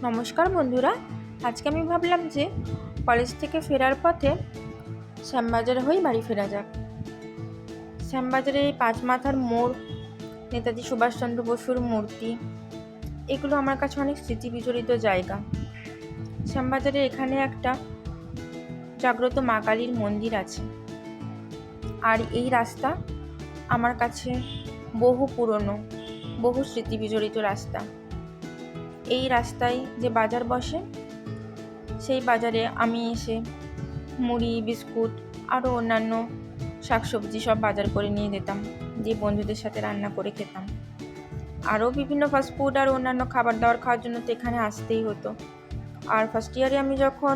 নমস্কার বন্ধুরা, আজকে আমি ভাবলাম যে কলেজ থেকে ফেরার পথে শ্যামবাজার হয়ে বাড়ি ফেরা যাক। শ্যামবাজারে এই পাঁচ মাথার মোড়, নেতাজি সুভাষচন্দ্র বসুর মূর্তি, এগুলো আমার কাছে অনেক স্মৃতি বিজড়িত জায়গা। শ্যামবাজারে এখানে একটা জাগ্রত মা কালীর মন্দির আছে, আর এই রাস্তা আমার কাছে বহু পুরনো, বহু স্মৃতি বিজড়িত রাস্তা। এই রাস্তায় যে বাজার বসে, সেই বাজারে আমি এসে মুড়ি, বিস্কুট আরও অন্যান্য শাকসবজি সব বাজার করে নিয়ে যেতাম, দিয়ে বন্ধুদের সাথে রান্না করে খেতাম। আরও বিভিন্ন ফাস্টফুড আর অন্যান্য খাবার দাবার খাওয়ার জন্য তো এখানে আসতেই হতো। আর ফার্স্ট ইয়ারে আমি যখন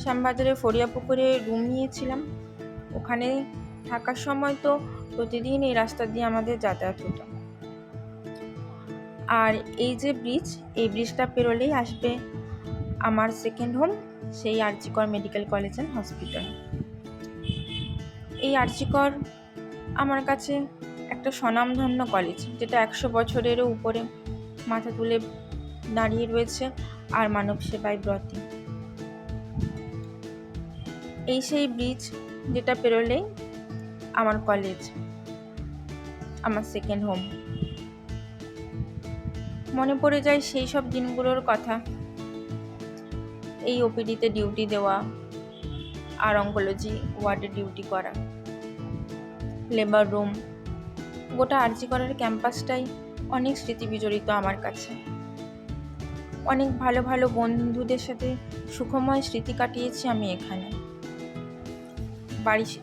শ্যামবাজারে ফরিয়াপুকুরে রুম নিয়েছিলাম, ওখানে থাকার সময় তো প্রতিদিন এই রাস্তা দিয়ে আমাদের যাতায়াত হতো। আর এই যে ব্রিজ, এই ব্রিজটা পেরোলেই আসবে আমার সেকেন্ড হোম, সেই আর.জি. কর মেডিকেল কলেজ অ্যান্ড হসপিটাল। এই আর.জি. কর আমার কাছে একটা স্বনামধন্য কলেজ, যেটা 100 বছরেরও উপরে মাথা তুলে দাঁড়িয়ে রয়েছে আর মানব সেবায় ব্রতী। এই সেই ব্রিজ যেটা পেরোলেই আমার কলেজ, আমার সেকেন্ড হোম। মনে পড়ে যায় সেই সব দিনগুলোর কথা। এই ওপিডিতে ডিউটি দেওয়া, আর অঙ্কোলজি ওয়ার্ডে ডিউটি করা, লেবার রুম, গোটা আর.জি. করের ক্যাম্পাসটাই অনেক স্মৃতি বিজড়িত আমার কাছে। অনেক ভালো ভালো বন্ধুদের সাথে সুখময় স্মৃতি কাটিয়েছি আমি এখানে।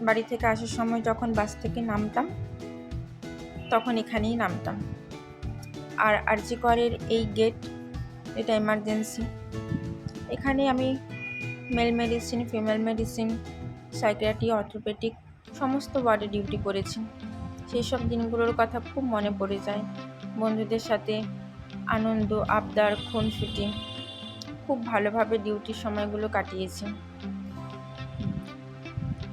বাড়ি থেকে আসার সময় যখন বাস থেকে নামতাম, তখন এখানেই নামতাম। আর আর.জি. করের এই গেট, এটা এমার্জেন্সি। এখানে আমি male medicine, female medicine, psychiatry, orthopaedic সমস্ত ওয়ার্ডে ডিউটি করেছি। সেই সব দিনগুলোর কথা খুব মনে পড়ে যায়। বন্ধুদের সাথে আনন্দ, আবদার, খুনসুটি, খুব ভালোভাবে ডিউটির সময়গুলো কাটিয়েছি।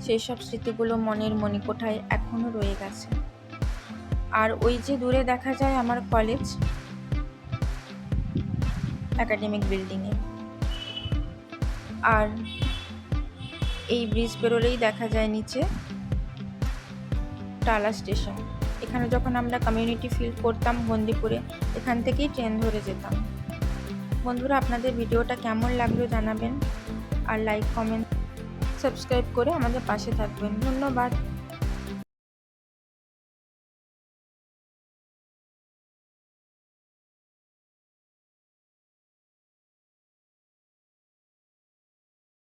সেই সব স্মৃতিগুলো মনের মণিকোঠায় এখনও রয়ে গেছে। আর ওই যে দূরে দেখা যায় আমার কলেজ, একাডেমিক বিল্ডিংয়ে। আর এই ব্রিজ পেরোলেই দেখা যায় নিচে টালা স্টেশন। এখানে যখন আমরা কমিউনিটি ফিল করতাম বন্দিপুরে, এখান থেকেই ট্রেন ধরে যেতাম। বন্ধুরা, আপনাদের ভিডিওটা কেমন লাগলো জানাবেন, আর লাইক, কমেন্ট, সাবস্ক্রাইব করে আমাদের পাশে থাকবেন। ধন্যবাদ।